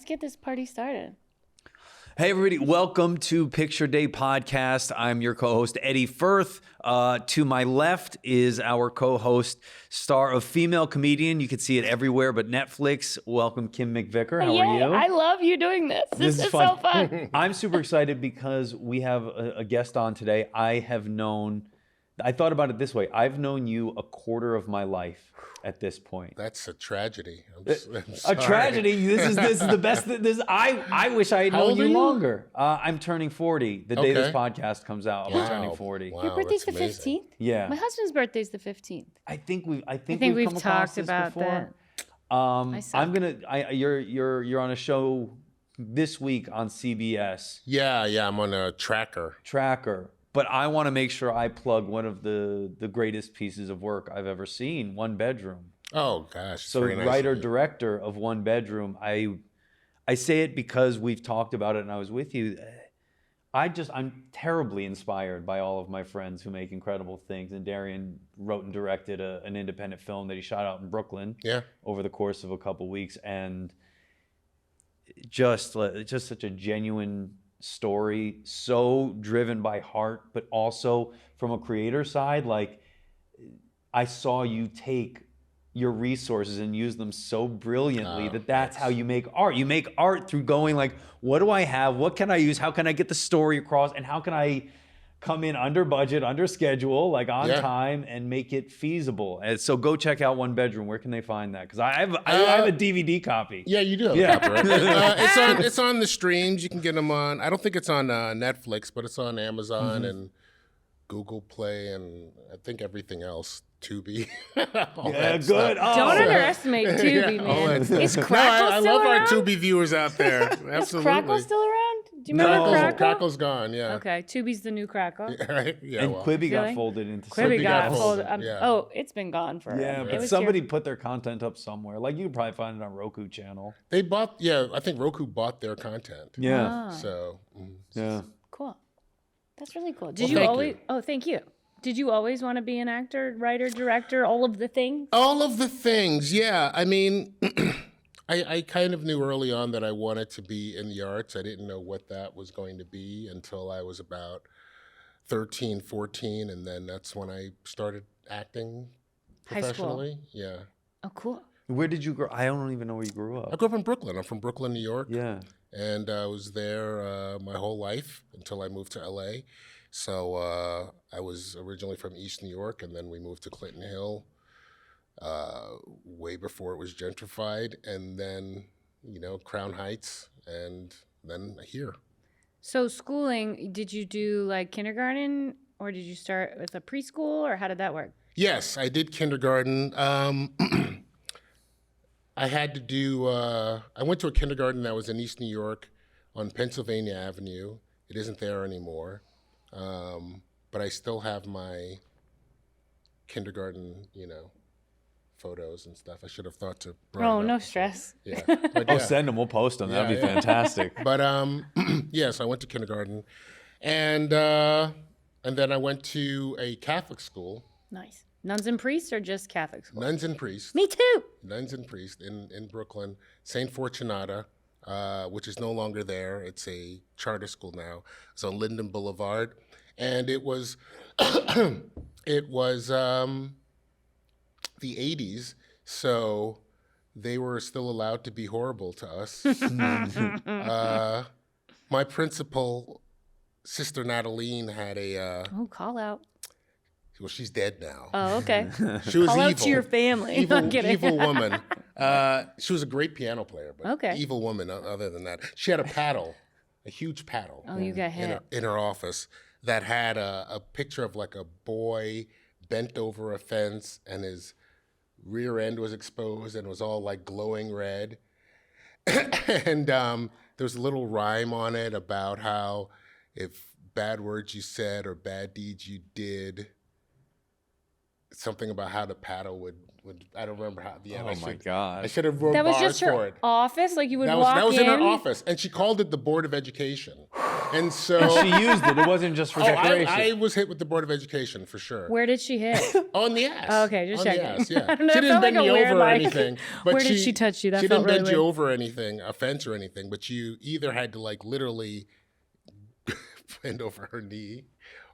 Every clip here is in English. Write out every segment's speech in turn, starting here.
let's get this party started. Hey, everybody. Welcome to Picture Day Podcast. I'm your co-host, Eddie Furth. To my left is our co-host, star of Female Comedian. You can see it everywhere but Netflix. Welcome, Kim McVicar. How are you? I love you doing this. This is fun. so fun. I'm super excited because we have a guest on today. I thought about it this way. I've known you a quarter of my life at this point. That's a tragedy. A tragedy. This is the best. I wish I had known you longer. I'm turning 40 the day this podcast comes out. I'm turning 40. Wow, Your birthday's the 15th? Yeah. My husband's birthday's the 15th. I think we've we've talked about that. You're on a show this week on CBS. Yeah, I'm on a tracker. But I want to make sure I plug one of the greatest pieces of work I've ever seen, One Bedroom. Oh, gosh. So writer-director of One Bedroom, I say it because we've talked about it and I was with you. I'm terribly inspired by all of my friends who make incredible things. And Darien wrote and directed an independent film that he shot out in Brooklyn over the course of a couple weeks. And just such a genuine story, so driven by heart, but also from a creator side. Like, I saw you take your resources and use them so brilliantly that's how you make art. You make art through going like, what do I have? What can I use? How can I get the story across? And how can I come in under budget, under schedule, like on time, and make it feasible? And so go check out One Bedroom. Where can they find that? Because I have a DVD copy. Yeah, you do have a copy, right? It's on the streams. You can get them on. I don't think it's on Netflix, but it's on Amazon and Google Play and I think everything else. Tubi. Good. Oh. Don't underestimate Tubi, man. Is Crackle I still love around? our Tubi viewers out there. Absolutely. Is Crackle still around? Do you remember Crackle? Crackle's gone, yeah. Okay, Tubi's the new Crackle. Right? Yeah, And Quibi got folded into Quibi got folded. Yeah. Oh, it's been gone forever. Yeah, but somebody put their content up somewhere. Like, you could probably find it on Roku channel. They bought, I think Roku bought their content. Yeah. So. Yeah. Cool. That's really cool. Thank you. Did you always want to be an actor, writer, director, all of the things? All of the things, yeah. I mean, I kind of knew early on that I wanted to be in the arts. I didn't know what that was going to be until I was about 13, 14, and then that's when I started acting professionally. High school. Yeah. Oh, cool. Where did you grow? I don't even know where you grew up. I grew up in Brooklyn. I'm from Brooklyn, New York. Yeah. And I was there my whole life until I moved to LA. So I was originally from East New York, and then we moved to Clinton Hill way before it was gentrified, and then, Crown Heights, and then here. So schooling, did you do like kindergarten, or did you start with a preschool, or how did that work? Yes, I did kindergarten. I had to do, I went to a kindergarten that was in East New York on Pennsylvania Avenue. It isn't there anymore. But I still have my kindergarten, photos and stuff. I should have thought to bring Oh, it no up. stress. Yeah. But Send them. We'll post them. That'd be fantastic. But so I went to kindergarten, and then I went to a Catholic school. Nice. Nuns and priests, or just Catholic school? Nuns and priests. Me too. Nuns and priests in Brooklyn, St. Fortunata, which is no longer there. It's a charter school now. It's on Linden Boulevard, and it was the 80s, so they were still allowed to be horrible to us. My principal, Sister Nataline, had a... call out. Well, she's dead now. Oh, okay. She was call evil. out to your family. Evil woman. She was a great piano player, but evil woman other than that. She had a huge paddle. Oh, you got hit. In her office that had a picture of like a boy bent over a fence, and his rear end was exposed and was all like glowing red. And there was a little rhyme on it about how if bad words you said or bad deeds you did, something about how the paddle would I don't remember how. Yeah, my God. I should have wrote that was bars just her for it. office? Like you would walk in? That was in her office, and she called it the Board of Education. And so She used it. It wasn't just for decoration. I was hit with the Board of Education for sure. Where did she hit? On the ass. Oh, okay, just on checking. The ass, yeah. I don't know, She that didn't felt bend like me a weird, over or like, anything. But where did she touch you? That she felt didn't bend really you weird. over anything, a fence or anything. But you either had to like literally bend over her knee,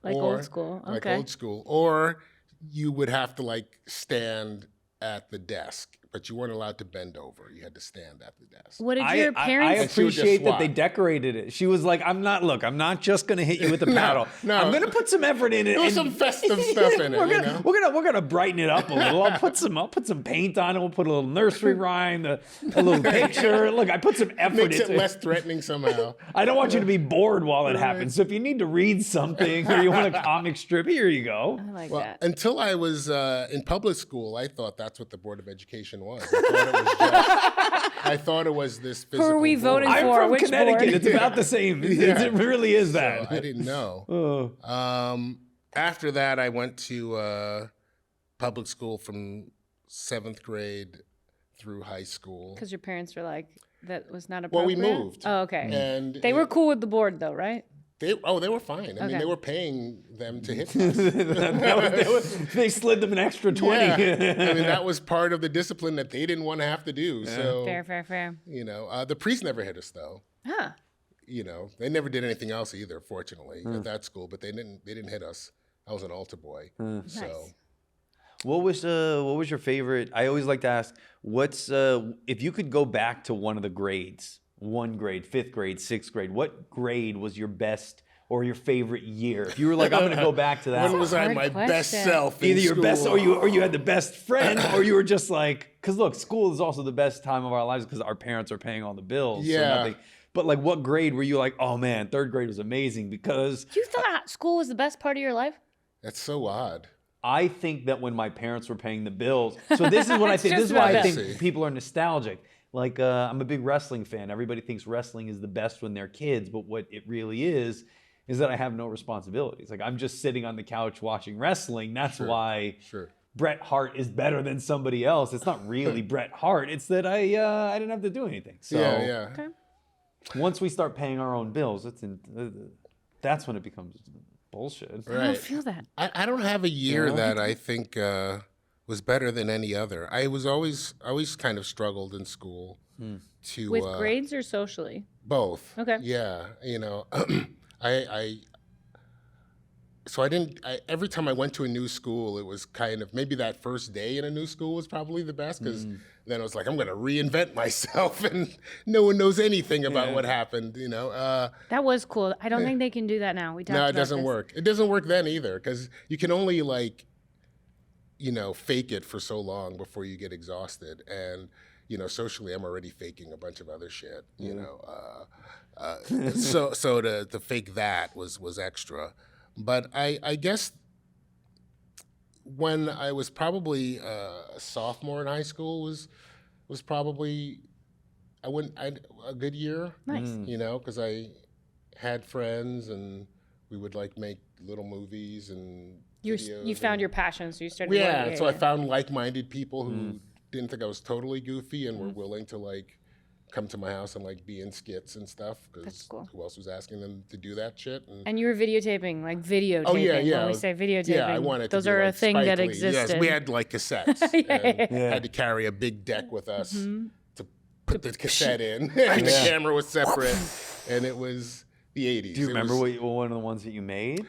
Like or, old school. like Okay. old school, or you would have to like stand at the desk, but you weren't allowed to bend over. You had to stand at the desk. What did I your parents? And she would just appreciate that they swat. decorated it. She was like, I'm not just going to hit you with a paddle. no. I'm going to put some effort in it. There was some festive stuff in it. We're gonna brighten it up a little. I'll put some paint on it. We'll put a little nursery rhyme, a little picture. Look, I put some effort Makes into it less threatening somehow. I don't want you to be bored while it happens. So if you need to read something or you want a comic strip, here you go. I like Well, that. until I was in public school, I thought that's what the Board of Education was. I thought it was this physical Who are we voting board. I'm for? from Which Connecticut. board? It's about the same. It really is that. So I didn't know. After that, I went to public school from 7th grade through high school. Because your parents were like, that was not Well, appropriate? we moved. Oh, okay. And They were cool with the board, though, right? They were fine. I mean, Okay. they were paying them to hit us. They slid them an extra 20. Yeah. I mean, that was part of the discipline that they didn't want to have to do. So, Fair. you know, the priest never hit us though. Huh. You know, they never did anything else either, fortunately, at that school. But they didn't hit us. I was an altar boy. So Nice. What was your favorite? I always like to ask, what's if you could go back to one of the grades, 1 grade, 5th grade, 6th grade, what grade was your best or your favorite year? If you were like, I'm going to go back to that. when was I hard my best question. self? In Either your school? best or you had the best friend, or you were just like, because look, school is also the best time of our lives because our parents are paying all the bills. So Yeah. nothing. But like, what grade were you like? Oh man, 3rd grade was amazing because You thought school was the best part of your life? That's so odd. I think that when my parents were paying the bills, so this is what I It's think. just This is why I about think that. people are nostalgic. Like I'm a big wrestling fan. Everybody thinks wrestling is the best when they're kids, but what it really is that I have no responsibilities. Like I'm just sitting on the couch watching wrestling. That's why Sure. Bret Hart is better than somebody else. It's not really Bret Hart. It's that I didn't have to do anything. So Yeah. Okay. once we start paying our own bills, that's when it becomes bullshit. I don't Right. feel that. I don't have a year Yeah. that I think was better than any other. I was always kind of struggled in school to With grades or socially? both. Okay. Yeah, you know, so I didn't. Every time I went to a new school, it was kind of maybe that first day in a new school was probably the best because then I was like, I'm going to reinvent myself, and no one knows anything about what happened. You know. That was cool. I don't think they can do that now. We talked No, about it doesn't this. work. It doesn't work then either because you can only fake it for so long before you get exhausted. And, socially, I'm already faking a bunch of other shit, so to fake that was extra. But I guess when I was probably a sophomore in high school was probably a good year. Nice. Because I had friends and we would make little movies and You videos found and- your passion, so you started yeah, working. so I found like-minded people who didn't think I was totally goofy and were willing to come to my house and be in skits and stuff That's because cool. who else was asking them to do that shit? And you were videotaping, videotaping. Oh yeah. When we say videotaping, Yeah, I wanted those to be are a like thing Spike that Lee. existed. Yes, we had cassettes and Yeah. had to carry a big deck with us to put the cassette in, and the camera was separate, and it was the 80s. Do you It remember was- one of the ones that you made?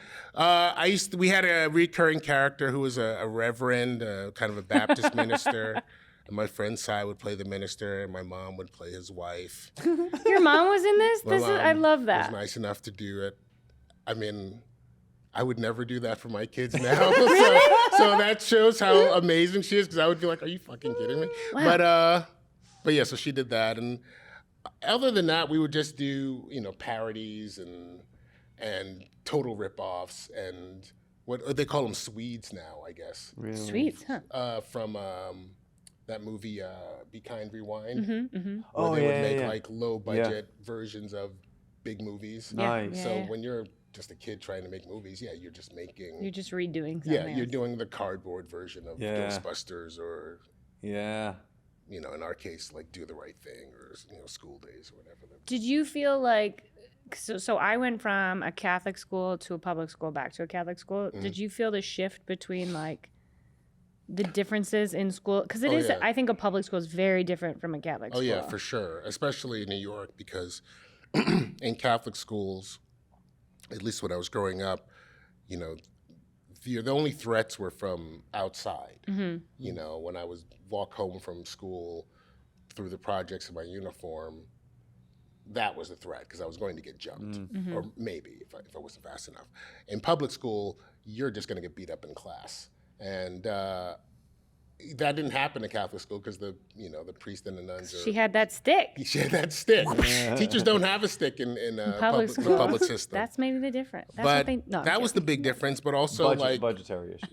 we had a recurring character who was a reverend, kind of a Baptist minister. And my friend Cy would play the minister, and my mom would play his wife. Your mom was in this? My I mom love that. Was nice enough to do it. I mean, I would never do that for my kids now. so that shows how amazing she is, because I would be like, "Are you fucking kidding me?" Wow. But yeah, so she did that, and other than that, we would just do parodies and total ripoffs and what they call them Swedes now, I guess. Really? Sweet, huh? From that movie, Be Kind, Rewind. Mm-hmm. Where Oh, they yeah, would make yeah. low budget versions of big movies. Nice. So when you're just a kid trying to make movies, you're just making. You're just redoing something. Yeah, you're else. doing the cardboard version of Yeah. Ghostbusters, or Yeah. in our case, Do the Right Thing, or School Days, or whatever. Did you feel like So I went from a Catholic school to a public school back to a Catholic school. Did you feel the shift between like the differences in school? Because it is, yeah. I think a public school is very different from a Catholic school. Oh yeah, for sure. Especially in New York, because in Catholic schools, at least when I was growing up, you know, the only threats were from outside. You know, when I was walk home from school through the projects in my uniform, that was the threat because I was going to get jumped, or maybe if I wasn't fast enough. In public school, you're just going to get beat up in class, and that didn't happen in Catholic school because the priest and the nuns are. She had that stick. She had that stick. Teachers don't have a stick in Public the school. public system. That's maybe the difference. That's but what they, no, I'm that was the kidding. big difference. But also budgetary issues.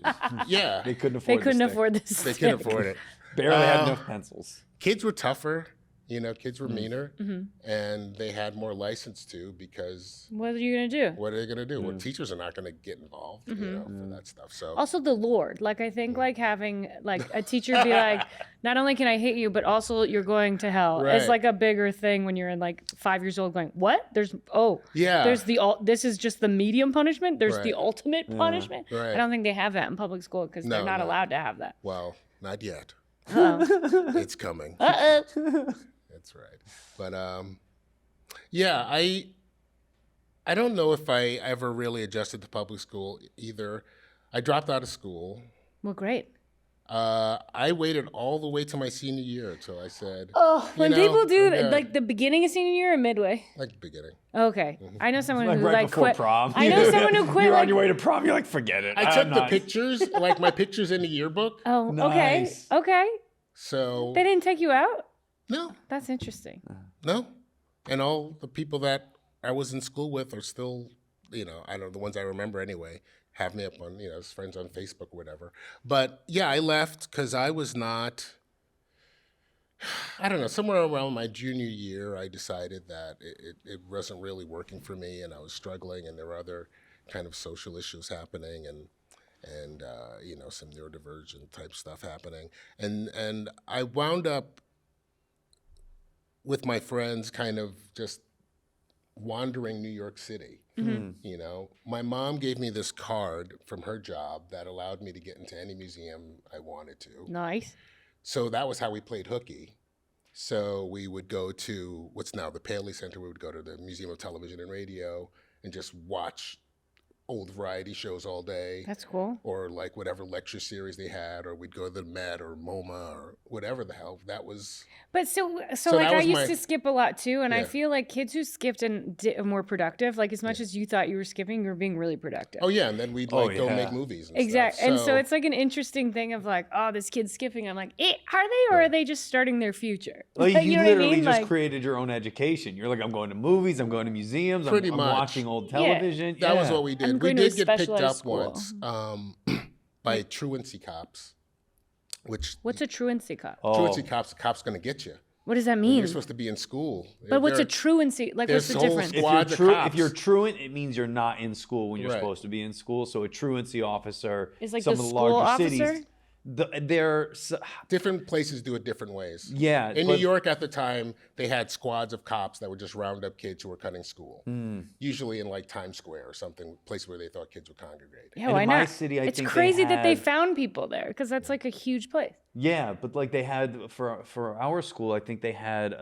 yeah, They couldn't They afford. couldn't the stick. afford this. they couldn't afford it. Barely had enough pencils. Kids were tougher. You know, kids were meaner, and they had more license to because What are you gonna do? what are they going to do? Well, teachers are not going to get involved, you know, for that stuff. So Also the Lord. Like I think like having like a teacher be like, not only can I hit you, but also you're going to hell. It's Right. like a bigger thing when you're in like 5 years old going, what? Yeah. There's this is just the medium punishment. There's the Right. ultimate punishment. Right. I don't think they have that in public school because they're No, not no. allowed to have that. well, not yet. Uh-oh. It's coming. Uh-oh. That's right. But yeah, I don't know if I ever really adjusted to public school either. I dropped out of school. Well, great. I waited all the way to my senior year until I said, Oh, when know, people do yeah. like the beginning of senior year or midway. like the beginning. Okay, I know someone Like who right like before quit. prom. I know someone who quit. You're like, on your way to prom. You're like, forget it. I took I'm the not. pictures, like my pictures in the yearbook. Oh, Nice. okay. So They didn't take you out. no, That's interesting. no, and all the people that I was in school with are still, you know, I don't know, the ones I remember anyway, have me up on, you know, as friends on Facebook or whatever. But yeah, I left because I was not, I don't know, somewhere around my junior year, I decided that it wasn't really working for me and I was struggling and there were other kind of social issues happening and you know, some neurodivergent type stuff happening. And I wound up with my friends kind of just wandering New York City. You know, my mom gave me this card from her job that allowed me to get into any museum I wanted to. Nice. So that was how we played hooky. So we would go to what's now the Paley Center. We would go to the Museum of Television and Radio and just watch old variety shows all day. That's cool. Or like whatever lecture series they had, or we'd go to the Met or MoMA or whatever the hell that was. But so like that I was used my- to skip a lot too, and I Yeah. feel like kids who skipped and are more productive. Like as much as you thought you were skipping, you were being really productive. Oh yeah, and then we'd Oh, like go yeah. make movies. And Exactly. Stuff. And so it's like an interesting thing of like, oh, this kid's skipping. I'm like, are they or are they just starting their future? Like, you know what I literally mean? just Like, created your own education. You're like, I'm going to movies, I'm going to museums, Pretty I'm much. watching old television. That was Yeah. what we did. I'm We going to a did get picked specialized up school. once by truancy cops, which what's a truancy cop? Oh. truancy cops, the cop's going to get you. What does that mean? You're supposed to be in school. But what's a They're- truancy? Like, what's there's the whole difference? squad- Squads of If cops. you're truant, it means you're not in school when you're Right. supposed to be in school. So a truancy officer Is like some the of the school larger officer? cities. They're Different places do it different ways. yeah. In New but- York at the time, they had squads of cops that would just round up kids who were cutting school, usually in like Times Square or something, place where they thought kids would congregate. Yeah, And why in my not? city, I it's think they crazy that they had- found people there because that's like a huge place. Yeah, but like they had for our school, I think they had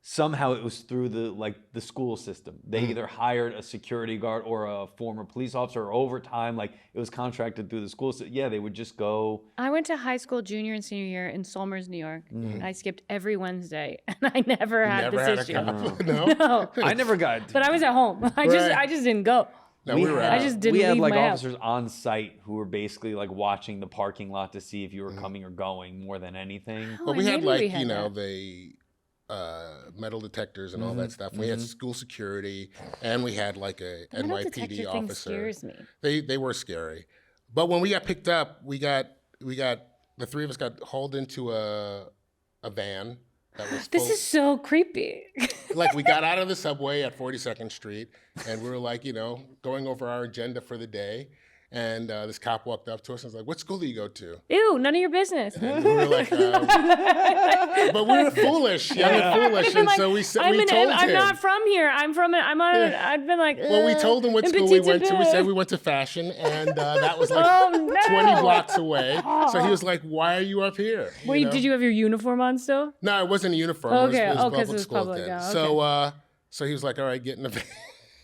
somehow it was through the school system. They either hired a security guard or a former police officer or overtime, like it was contracted through the school system. Yeah, they would just go. I went to high school junior and senior year in Somers, New York. And I skipped every Wednesday, and I never had Never this had issue. a cop. No. No, I never got. but I was at home. I just didn't go. No, we were had- out. I just didn't we had leave like my house. officers on site who were basically like watching the parking lot to see if you were coming or going more than anything. Oh, But we had maybe like, we had you know, that. the metal detectors and all that stuff. We had school security and we had like a The metal detector NYPD thing officer. scares me. They were scary. But when we got picked up, we got the three of us got hauled into a van that was This full. is so creepy. Like we got out of the subway at 42nd Street and we were like, you know, going over our agenda for the day. And this cop walked up to us and was like, "What school do you go to?" Ew, none of your business. And we were like, but we were foolish, young and foolish, and so we told him. I'm not from here. I've been like, well, we told him what school we went to. We said we went to fashion, and that was like 20 blocks away. So he was like, "Why are you up here?" Wait, did you have your uniform on still? No, it wasn't a uniform. Okay, it was because public school public. then. Yeah, okay. So he was like, "All right, get in the van."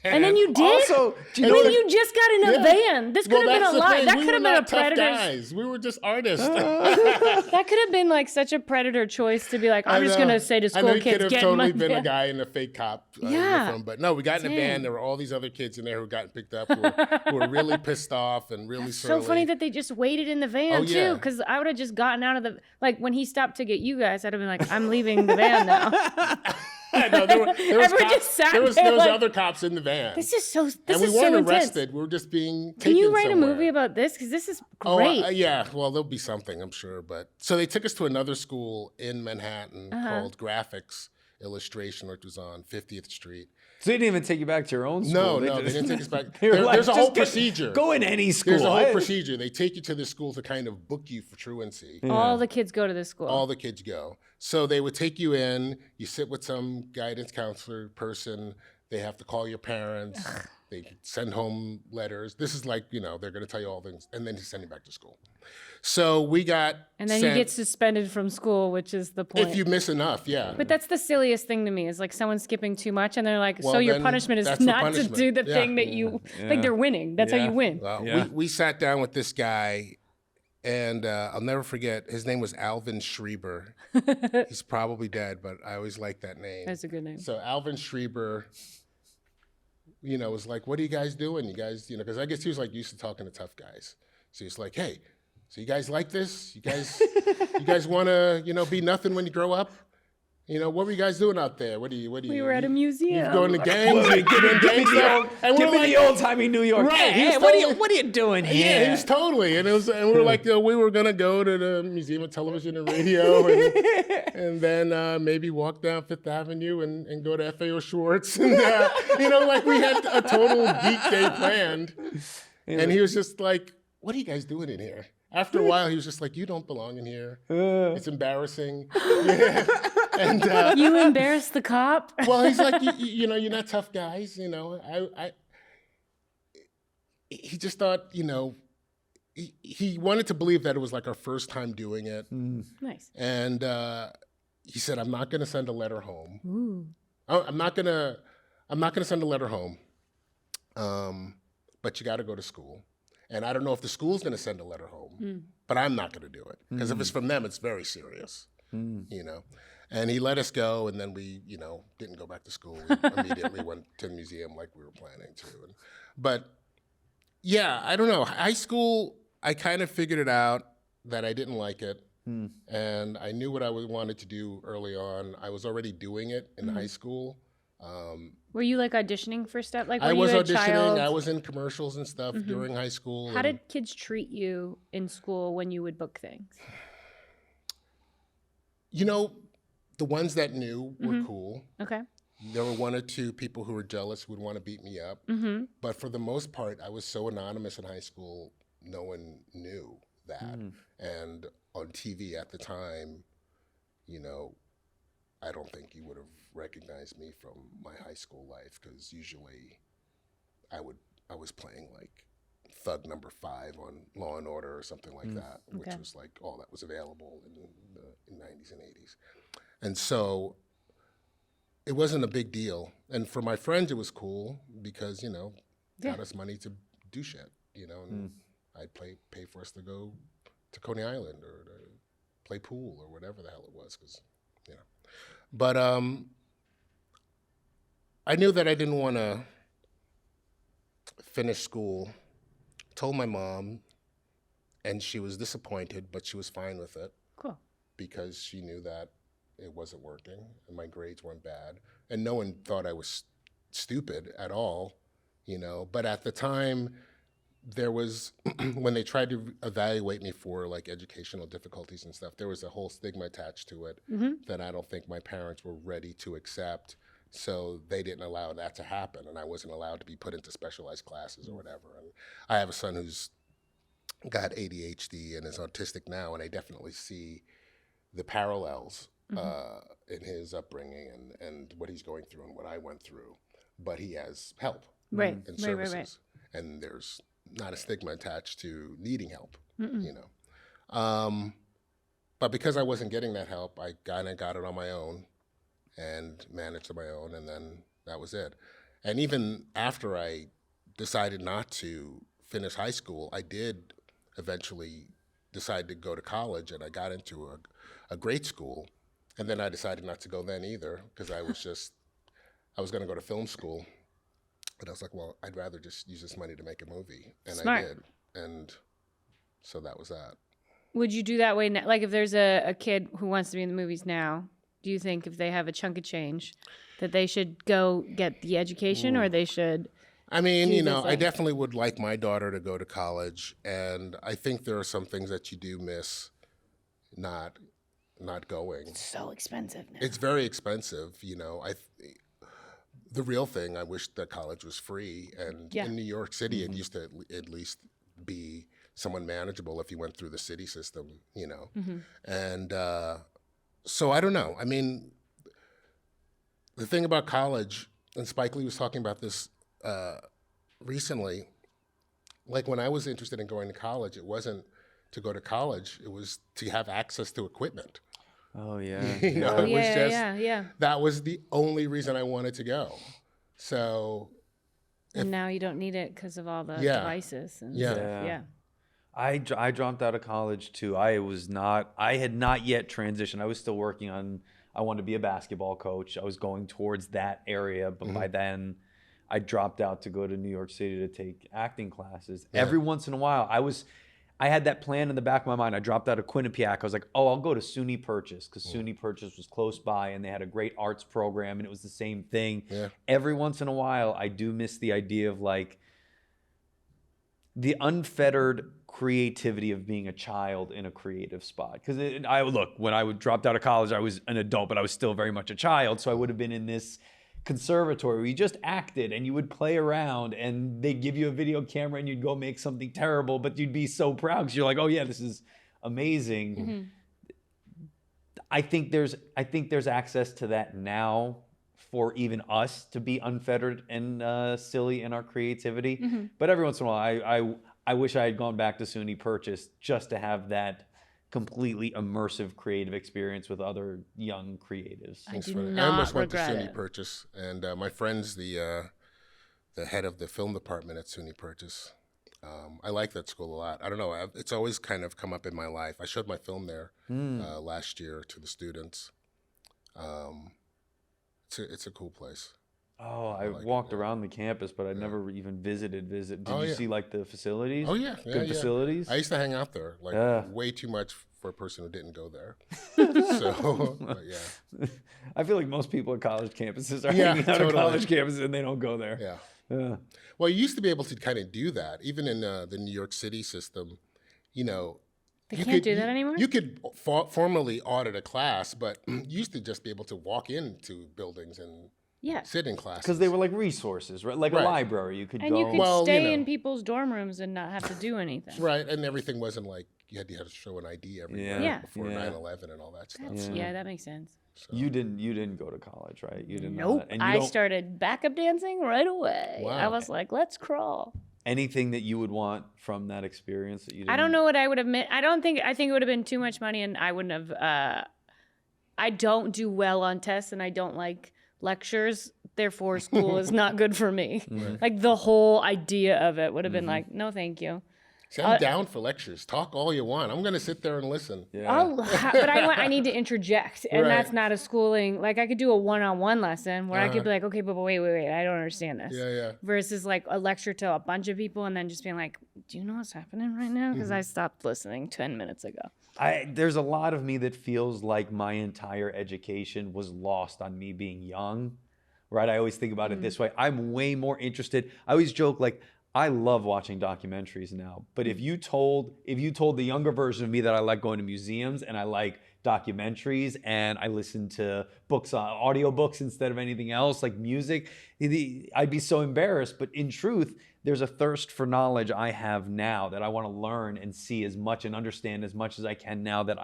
And then you did? Also, do you And know then you just got in a van. This could have been a lot. That could have been a predator. Guys. We were just artists. That could have been like such a predator choice to be like, I'm just going to say to school kids, get in my van. I know he could have totally been a guy in a fake cop uniform. But no, we got in a van. There were all these other kids in there who gotten picked up who were really pissed off and really surly. So funny that they just waited in the van too, because I would have just gotten out of the, like when he stopped to get you guys, I'd have been like, I'm leaving the van now. I know, there was other cops in the van. This is so and we weren't arrested. We were just being taken Can you write somewhere. a movie about this? Because this is great. Yeah. Well, there'll be something, I'm sure. But so they took us to another school in Manhattan called Graphics Illustration, which was on 50th Street. So they didn't even take you back to your own school? No, they didn't take us back. Like, there's a whole procedure. Go in any school. There's a whole procedure. They take you to the school to kind of book you for truancy. Yeah. All the kids go to this school. All the kids go. So they would take you in. You sit with some guidance counselor person. They have to call your parents. They send home letters. This is like, they're going to tell you all things, and then send you back to school. So we got And then you get suspended from school, which is the point. If you miss enough, yeah. But that's the silliest thing to me, is like someone skipping too much, and they're like, so your punishment is not to do the thing that you, like they're winning. That's how you win. Well, we sat down with this guy, and I'll never forget, his name was Alvin Schreiber. He's probably dead, but I always liked that name. That's a good name. So Alvin Schreiber, was like, "What are you guys doing? You guys, because I guess he was like used to talking to tough guys. So he's like, "Hey, so you guys like this? You guys want to, be nothing when you grow up? What were you guys doing out there? We were at a museum. You going to games? Give me the old-timey New York. Right. Hey, what are you doing here? Yeah, he was totally. And we were like, we were going to go to the Museum of Television and Radio and then maybe walk down Fifth Avenue and go to FAO Schwartz. And, like we had a total geek day planned. And he was just like, "What are you guys doing in here?" After a while, he was just like, "You don't belong in here. It's embarrassing." And you embarrassed the cop? Well, he's like, you're not tough guys. He just thought, he wanted to believe that it was like our first time doing it. Nice. And he said, "I'm not going to send a letter home. Ooh. I'm not going to send a letter home. But you got to go to school. And I don't know if the school's going to send a letter home, but I'm not going to do it. Because if it's from them, it's very serious, And he let us go, and then we, didn't go back to school. We immediately went to the museum like we were planning to. But, yeah, I don't know. High school, I kind of figured it out that I didn't like it. And I knew what I wanted to do early on. I was already doing it in high school. Were you like auditioning for stuff? Like, I were was you a auditioning. child? I was in commercials and stuff during high school. How did kids treat you in school when you would book things? The ones that knew were cool. Okay. There were one or two people who were jealous who would want to beat me up. But for the most part, I was so anonymous in high school, no one knew that. And on TV at the time, I don't think you would have recognized me from my high school life, because usually I was playing like Thug Number 5 on Law and Order or something like that, which was like all that was available in the 90s and 80s. And so it wasn't a big deal. And for my friends, it was cool because, got us money to do shit, and I'd pay for us to go to Coney Island or to play pool or whatever the hell it was, because, But I knew that I didn't want to finish school. Told my mom, and she was disappointed, but she was fine with it. Cool. Because she knew that it wasn't working and my grades weren't bad. And no one thought I was stupid at all, But at the time, there was, when they tried to evaluate me for like educational difficulties and stuff, there was a whole stigma attached to it that I don't think my parents were ready to accept. So they didn't allow that to happen, and I wasn't allowed to be put into specialized classes or whatever. And I have a son who's got ADHD and is autistic now, and I definitely see the parallels in his upbringing and what he's going through and what I went through. But he has help Right. and Right. services, Right. and there's not a stigma attached to needing help. You know, but because I wasn't getting that help, I got it on my own and managed on my own, and then that was it. And even after I decided not to finish high school, I did eventually decide to go to college, and I got into a great school. And then I decided not to go then either, because I was going to go to film school. And I was like, well, I'd rather just use this money to make a movie. And Smart. I did. And so that was that. Would you do that way now? Like if there's a kid who wants to be in the movies now, do you think if they have a chunk of change that they should go get the education or they should? I mean, do you the know, I thing? definitely would like my daughter to go to college. And I think there are some things that you do miss not going. So expensive now. It's very expensive, you know. The real thing, I wish that college was free. And Yeah. in New York City, it used to at least be somewhat manageable if you went through the city system, you know. And so I don't know. I mean, the thing about college, and Spike Lee was talking about this recently, like when I was interested in going to college, it wasn't to go to college, it was to have access to equipment. Oh yeah. You know, Oh, it was just, yeah. that was the only reason I wanted to go. So, And now you don't need it because of all the Yeah. devices and Yeah. stuff. Yeah. Yeah. I dropped out of college too. I had not yet transitioned. I was still working on, I wanted to be a basketball coach. I was going towards that area, but by then I dropped out to go to New York City to take acting classes. Yeah. Every once in a while, I had that plan in the back of my mind. I dropped out of Quinnipiac. I was like, oh, I'll go to SUNY Purchase because SUNY Purchase was close by and they had a great arts program and it was the same thing. Yeah. Every once in a while, I do miss the idea of like the unfettered creativity of being a child in a creative spot. Because when I dropped out of college, I was an adult, but I was still very much a child. So I would have been in this conservatory where you just acted and you would play around and they'd give you a video camera and you'd go make something terrible, but you'd be so proud because you're like, oh yeah, this is amazing. I think there's access to that now for even us to be unfettered and silly in our creativity. But every once in a while, I wish I had gone back to SUNY Purchase just to have that completely immersive creative experience with other young creatives. I do funny. I not almost went to regret SUNY it. Purchase, and my friend's the head of the film department at SUNY Purchase. I like that school a lot. I don't know. It's always kind of come up in my life. I showed my film there last year to the students. It's a cool place. Oh, I like it, walked yeah. around the campus, but I never even visited. Did Oh, you yeah. see like the facilities? Oh yeah, Good facilities? I used to hang out there, like Yeah. way too much for a person who didn't go there. So but yeah, I feel like most people at college campuses are Yeah, hanging out totally. at college campuses and they don't go there. yeah. Yeah. Well, you used to be able to kind of do that, even in the New York City system. You know, They you can't do that anymore? You could formally audit a class, but you used to just be able to walk into buildings and Yeah. sit in classes. Because they were like resources, right? Like Right. a library. You could And go. you could Well, you stay know. in people's dorm rooms and not have to do anything. right, and everything wasn't like you had to show an ID everywhere Yeah. before Yeah. 9/11 and all that stuff. That's, yeah, that makes sense. So, You didn't go to college, right? You didn't. Nope. And you I don't, started backup dancing right away. I Wow. was like, let's crawl. anything that you would want from that experience that you didn't. I don't know what I would have meant. I think it would have been too much money and I wouldn't have. I don't do well on tests and I don't like lectures. Therefore, school is not good for me. Like the whole idea of it would have been like, no, thank you. see, I'm down for lectures. Talk all you want. I'm going to sit there and listen. Yeah. But I need to interject, and Right. that's not a schooling. Like I could do a one-on-one lesson where I could be like, okay, but wait, I don't understand this. Yeah. Versus like a lecture to a bunch of people, and then just being like, do you know what's happening right now? Because I stopped listening 10 minutes ago. There's a lot of me that feels like my entire education was lost on me being young, right? I always think about it this way. I'm way more interested. I always joke like, I love watching documentaries now, but if you told the younger version of me that I like going to museums and I like documentaries, and I listen to books, audiobooks instead of anything else, like music. I'd be so embarrassed, but in truth, there's a thirst for knowledge I have now that I want to learn and see as much and understand as much as I can now that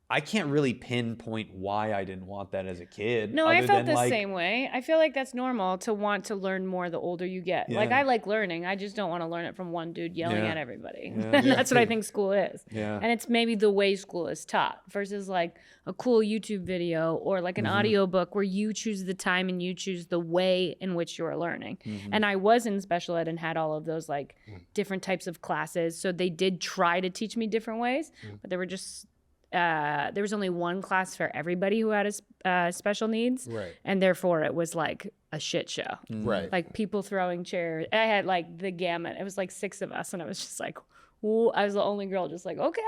I can't really pinpoint why I didn't want that as a kid. No, I felt the like, same way. I feel like that's normal to want to learn more the older you get. Like, I like learning. I just don't want to learn it from one dude yelling at everybody. And that's what I think school is. Yeah. And it's maybe the way school is taught versus like a cool YouTube video or like an audio book where you choose the time and you choose the way in which you're learning. And I was in special ed and had all of those like different types of classes. So they did try to teach me different ways, but they were just... there was only one class for everybody who had a special needs, and therefore it was like a shit show. Like people throwing chairs. I had like the gamut. It was like 6 of us, and it was just like, ooh, I was the only girl, just like, okay,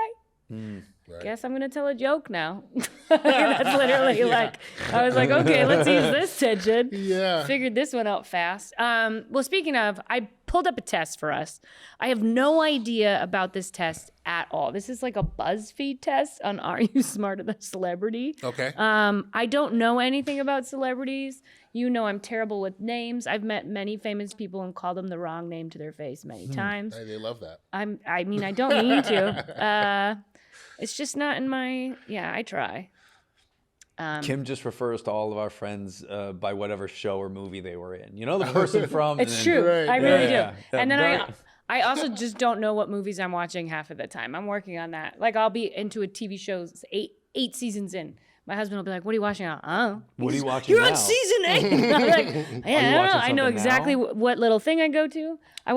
guess I'm gonna tell a joke now. That's literally like, I was like, okay, let's use this tension. Figured this one out fast. Well, speaking of, I pulled up a test for us. I have no idea about this test at all. This is like a BuzzFeed test on Are You Smarter Than a Celebrity? Okay. I don't know anything about celebrities. You know I'm terrible with names. I've met many famous people and called them the wrong name to their face many times. Hey, they love that. I mean, I don't mean to. It's just not in my... Yeah, I try. Kim just refers to all of our friends by whatever show or movie they were in. You know, the person from... It's true. I really do. Yeah. And then I also just don't know what movies I'm watching half of the time. I'm working on that. Like, I'll be into a TV show eight seasons in. My husband will be like, what are you watching? Oh. What are you watching You're now? on season 8. I'm like, yeah, I don't know. I know exactly what little thing I go to. I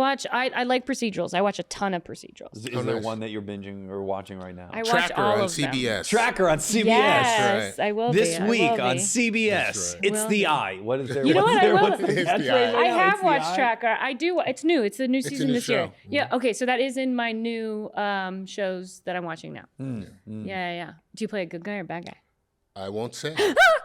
like procedurals. I watch a ton of procedurals. Is there one that you're binging or watching right now? I watch Tracker all on of them. CBS. Tracker on CBS. Yes, Right. I will be. This I week will on be. CBS, it's Will The be. Eye. What is there? You know what's what? there? I will. What's there? It's That's The right, Eye. right I now, have it's The watched Eye. Tracker. I do. It's new. It's the new season new this year. show. Yeah. Okay. So that is in my new shows that I'm watching now. Yeah. Do you play a good guy or bad guy? I won't say.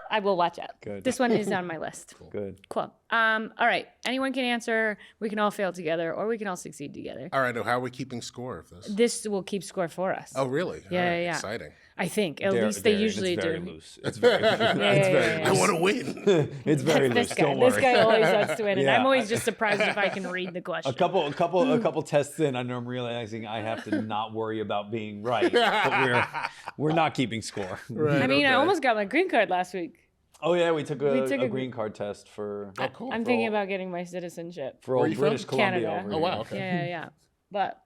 I will watch out. Good. This one is on my list. Good. Cool. All right. Anyone can answer. We can all fail together, or we can all succeed together. All right. Now, how are we keeping score of this? This will keep score for us. Oh, really? Yeah, All right, yeah. Exciting. I think. At least they usually it's very do. loose. It's very loose. It's very I loose. want to win. It's very This loose. guy. Don't worry. This guy always wants to win, and Yeah. I'm always just surprised if I can read the question. A couple tests in, I know I'm realizing I have to not worry about being right, but we're not keeping score. Right, I mean, I okay. almost got my green card last week. Oh yeah, we took a a green card test for Oh, cool. I'm thinking about getting my citizenship. for Where old you from? British Columbia. Canada. Over Oh, here. wow. Okay. Yeah. But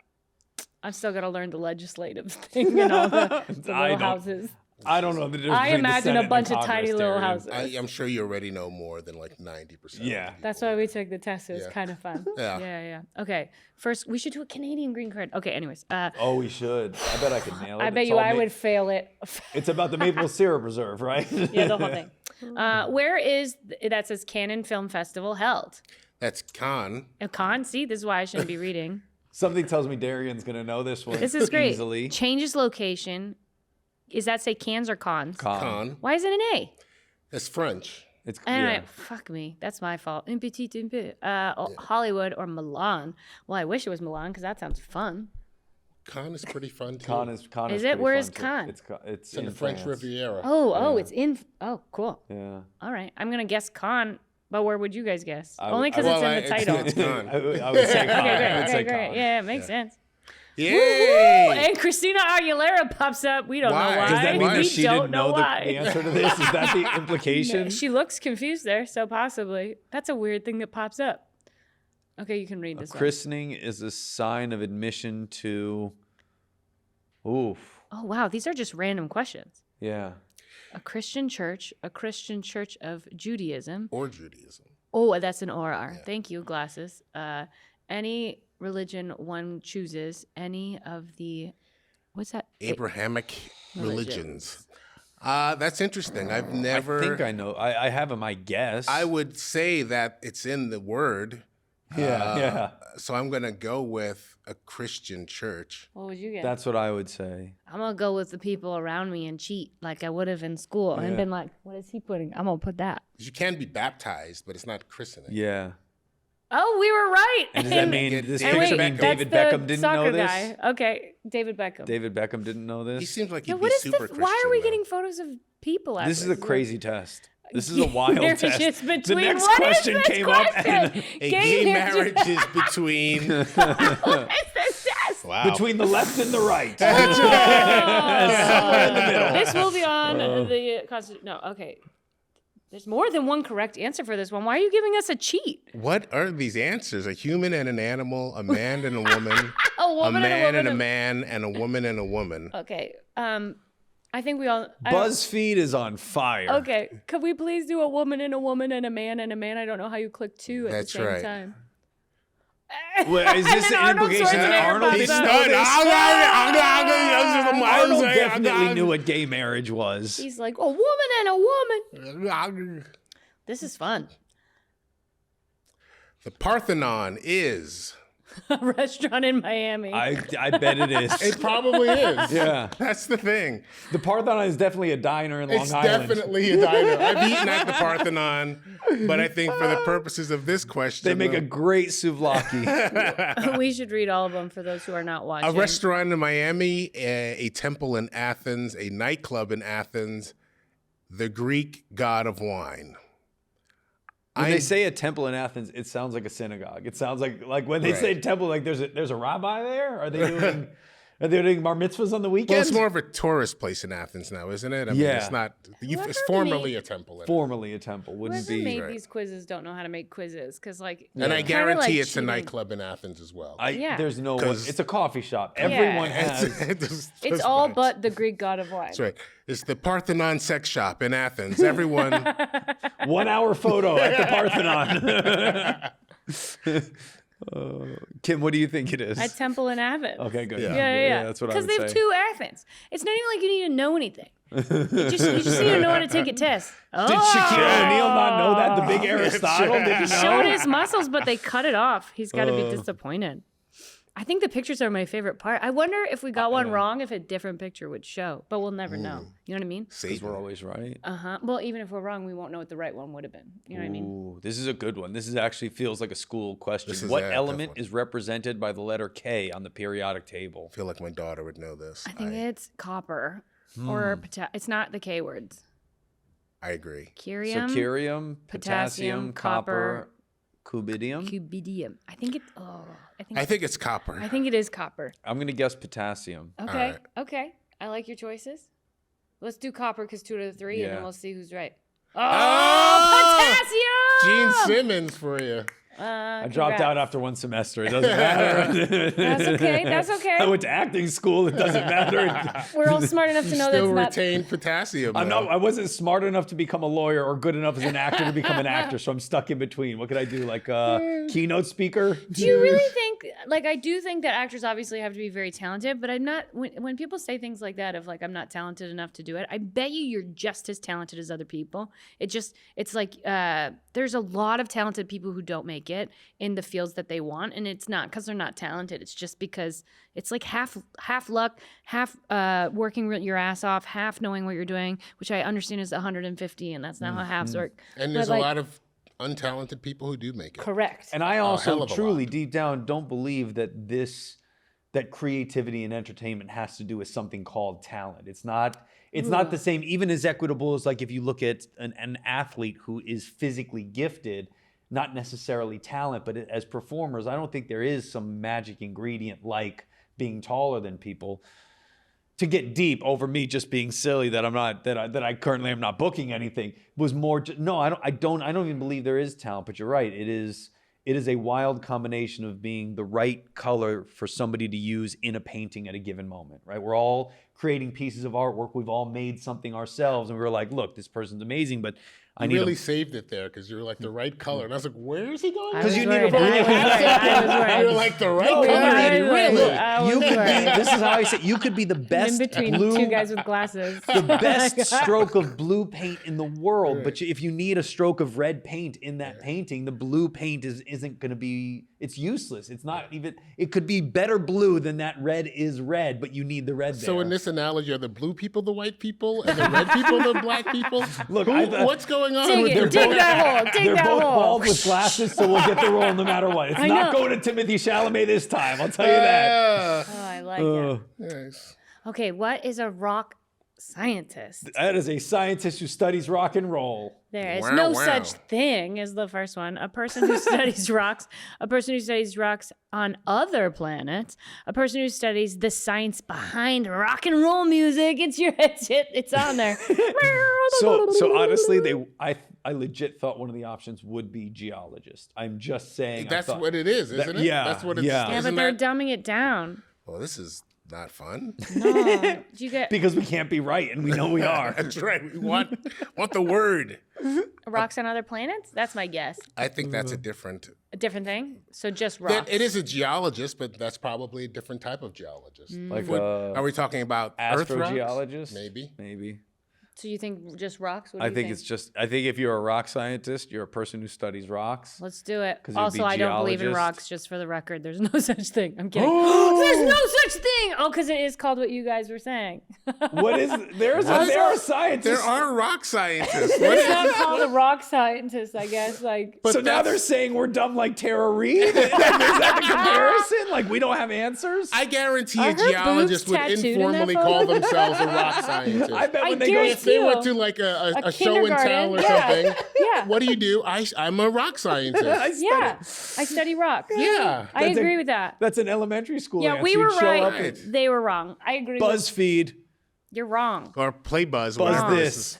I've still got to learn the legislative thing and all the little houses. I don't know the difference I between the imagine Senate a and bunch the of tiny Congress, little Darien. houses. I'm sure you already know more than like 90%. Yeah. That's why we took the test. It was Yeah. kind of fun. Yeah. Okay. First, we should do a Canadian green card. Okay. Anyways, Oh, we should. I bet I could nail it. I bet It's you all I would fail it. It's about the maple syrup reserve, right? Yeah, the whole thing. Where is that says Cannes Film Festival held? That's Con. A con? See, this is why I shouldn't be reading. Something tells me Darian's gonna know this one. This is great. Easily. Changes location. Is that say cans or cons? Con. Why is it an A? That's French. It's And yeah. fuck me, that's my fault. Un petit, un peu. Hollywood or Milan. Well, I wish it was Milan because that sounds fun. Con is pretty fun too. Con is Is it? pretty Where fun, is too. Cannes? It's in the French France. Riviera. Oh, it's in. Oh, cool. Yeah. All right, I'm gonna guess con, but where would you guys guess? I Only would- because well, it's in the it's- title. it's Con. I would say Con. Okay, I would great. say Okay, great. Con. Yeah, it makes sense. Yay! And Christina Aguilera pops up. We don't Why? know why. Does that mean that we she don't didn't know why. the answer to this? Is that the implication? She looks confused there, so possibly. That's a weird thing that pops up. Okay, you can read this one. Christening is a sign of admission to. Oof. Oh, wow. These are just random questions. Yeah. A Christian church of Judaism. Or Judaism. Oh, that's an or. Thank you, glasses. Any religion one chooses, any of the, what's that? Abrahamic religions. That's interesting. I've I never. think I know. I have him, I guess. I would say that it's in the word. Yeah. So I'm going to go with a Christian church. What would you get? That's what I would say. I'm going to go with the people around me and cheat like I would have in school and been like, what is he putting? I'm going to put that. You can be baptized, but it's not christening. Yeah. Oh, we were right. And does that mean this And picture wait, mean that's David the Beckham didn't know soccer this? guy. Okay, David Beckham. David Beckham didn't know He this. seems like he'd Yeah, be what is super the? Christian. Why are we though. getting photos of people? This is a afterwards? crazy test. This is a wild Marriages test. between The next what is question this came up, question? and A gay marriage is between. What is this test? Wow. between the left and the right. This will be on the Constitution. No, okay. There's more than one correct answer for this one. Why are you giving us a cheat? What are these answers? A human and an animal, a man and a woman, A woman a man and a woman. man, and a woman and a woman. Okay. I think we all. BuzzFeed is on fire. Okay. Could we please do a woman and a woman and a man and a man? I don't know how you click two at That's the same right. time. Well, is this And then an Arnold implication that Schwarzenegger Arnold pops didn't up. know this? Arnold definitely definitely knew what gay marriage was. He's like, a woman and a woman. This is fun. The Parthenon is. A restaurant in Miami. I bet it is. It probably is. Yeah. That's the thing. The Parthenon is definitely a diner in Long It's Island. definitely a diner. I've eaten at the Parthenon, but I think for the purposes of this question, They make a great souvlaki. We should read all of them for those who are not watching. a restaurant in Miami, a temple in Athens, a nightclub in Athens, the Greek god of wine. When they say a temple in Athens, it sounds like a synagogue. It sounds like when they say temple, like there's a rabbi there. Are they doing bar mitzvahs on the weekend? Well, it's more of a tourist place in Athens now, isn't it? I mean, Yeah. it's not. Whoever It's formerly made- a temple. Formerly a temple wouldn't Whoever be. made right. these quizzes don't know how to make quizzes because, like, And I it's kinda guarantee like it's a cheating. nightclub in Athens as well. Yeah. There's no one. 'Cause- It's a coffee shop. Everyone has. It's all but the Greek god of wine. That's right. It's the Parthenon sex shop in Athens. Everyone. 1 hour photo at the Parthenon. Kim, what do you think it is? At Temple in Athens. Okay, good. Yeah. That's what I Because would they have say. two Athens. It's not even like you need to know anything. You just need to know how to take a test. Did Shaquille O'Neal not know that? The big Aristotle? Did he He showed know? his muscles, but they cut it off. He's got to be disappointed. I think the pictures are my favorite part. I wonder if we got one wrong, if a different picture would show, but we'll never know. You know what I mean? Because we're always right. Well, even if we're wrong, we won't know what the right one would have been. You know what I mean? Ooh, this is a good one. This is actually feels like a school question. This is What a tough element one. is represented by the letter K on the periodic table? I feel like my daughter would know this. I think it's copper or it's not the K words. I agree. Curium, So curium, potassium, potassium, copper, cubidium. cubidium. I think it. Oh, I think it's copper. I think it is copper. I'm gonna guess potassium. Okay. right. Okay. I like your choices. Let's do copper because 2 out of 3, and Yeah. then we'll see who's right. Oh! Potassium. Gene Simmons for you. I dropped out after one semester. It doesn't matter. That's okay. That's okay. I went to acting school. It doesn't matter. We're all smart enough to know Still that's not. retained potassium. I'm though. not. I wasn't smart enough to become a lawyer or good enough as an actor to become an actor. So I'm stuck in between. What could I do? Like keynote speaker? Do you really think, like, I do think that actors obviously have to be very talented, but I'm not, when people say things like that of like, I'm not talented enough to do it, I bet you're just as talented as other people. It's like, there's a lot of talented people who don't make it in the fields that they want. And it's not because they're not talented. It's just because it's like half luck, half working your ass off, half knowing what you're doing, which I understand is 150, and that's not how halves work. And But, there's like, a lot of untalented people who do make it. correct. And I hell also of a truly, lot. deep down, don't believe that that creativity and entertainment has to do with something called talent. It's not the same, even as equitable as like if you look at an athlete who is physically gifted, not necessarily talent, but as performers, I don't think there is some magic ingredient like being taller than people. To get deep over me just being silly that I currently am not booking anything was more. I don't even believe there is talent. But you're right. It is a wild combination of being the right color for somebody to use in a painting at a given moment. Right? We're all creating pieces of artwork. We've all made something ourselves, and we were like, look, this person's amazing, but I You need really a saved it there because you're like the right color. And I was like, where is he going? I was you need a right. blue- I was right. You're like the right No, color, I- Eddie. Really? I You was could right. be. This is how I say. You could be the in best between blue. two guys with glasses. The best stroke of blue paint in the world, but if you need a stroke of red paint in that painting, the blue paint isn't going to be It's useless. It's not even. It could be better blue than that red is red, but you need the red there. So in this analogy, are the blue people the white people and the red people the black people? Look, what's going on Dig with it. Dig that hole. Dig they're that both hole. bald with glasses, so we'll get the role no matter what. It's I not know. going to Timothy Chalamet this time. I'll tell you that. Oh, I like it. Yes. Okay, what is a rock scientist? That is a scientist who studies rock and roll. There is Wow, no wow. such thing as the first one. A person who studies rocks, a person who studies rocks on other planets, a person who studies the science behind rock and roll music. It's on there. So honestly, I legit thought one of the options would be geologist. I'm just saying. That's what it is, isn't it? yeah, That's what it's. yeah. Yeah, Isn't but they're that? dumbing it down. Well, this is not fun. No, do you get Because we can't be right, and we know we are. That's right. We want the word. rocks on other planets? That's my guess. I think that's a different. A different thing. So just That, rocks. it is a geologist, but that's probably a different type of geologist. Like Are we talking about Earth rocks? astrogeologist? Maybe. So you think just rocks? What do I you think it's just. I think if you're a rock scientist, you're a person who studies rocks. Let's do it. 'Cause it would Also, be I don't believe in geologist. rocks, just for the record. There's no such thing. I'm kidding. There's no such thing. Oh, because it is called what you guys were saying. What is? There are scientists. There are rock scientists. What It's is- not called a rock scientist, I guess. Like, But So now they're that's- saying we're dumb like Tara Reid? Is that the comparison? Like we don't have answers? I guarantee Are a her boobs geologist would tattooed in their informally photo? call themselves a rock scientist. I bet I when they go, guarantee If they you. went to like a show and kindergarten, tell or yeah. something, Yeah. what do? I'm a rock scientist. yeah, I study rocks. Yeah. I That's agree a- with that. That's an elementary school Yeah, answer. we You'd were show right. up Right. They were wrong. I agree. with BuzzFeed. You're wrong. Or play buzz. Buzz whatever this.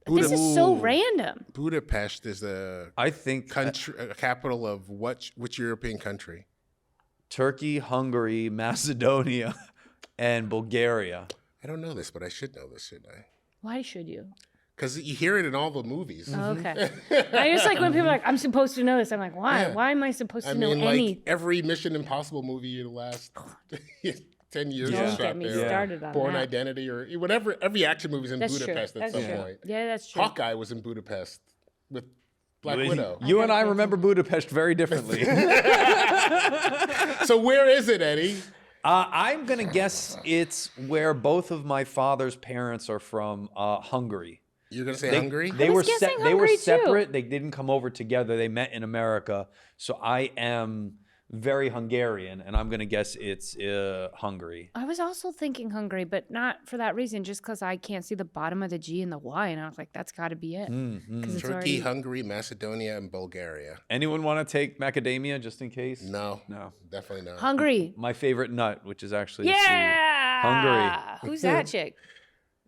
This is so random. Budapest is the I think capital of which European country? Turkey, Hungary, Macedonia, and Bulgaria. I don't know this, but I should know this, shouldn't I? Why should you? Because you hear it in all the movies. Oh, okay. I just like when people are like, I'm supposed to know this. I'm like, why? Yeah. Why am I supposed to I know mean, any? like every Mission Impossible movie in the last 10 years Don't is get shot me there. started on Born that. Identity or whatever. Every action movie's in That's Budapest true. at That's some true. point. Yeah, that's true. Hawkeye was in Budapest with Black Widow. You and I remember Budapest very differently. So where is it, Eddie? I'm going to guess it's where both of my father's parents are from, Hungary. You're going to say Hungary? They was were guessing they were Hungary, too. separate. They didn't come over together. They met in America. So I am very Hungarian, and I'm going to guess it's Hungary. I was also thinking Hungary, but not for that reason, just because I can't see the bottom of the G and the Y. And I was like, that's got to be it. 'Cause it's Turkey, already- Hungary, Macedonia, and Bulgaria. Anyone want to take macadamia just in case? No, No. definitely not. Hungary. My favorite nut, which is actually a seed. Yeah. Hungary. Who's that chick?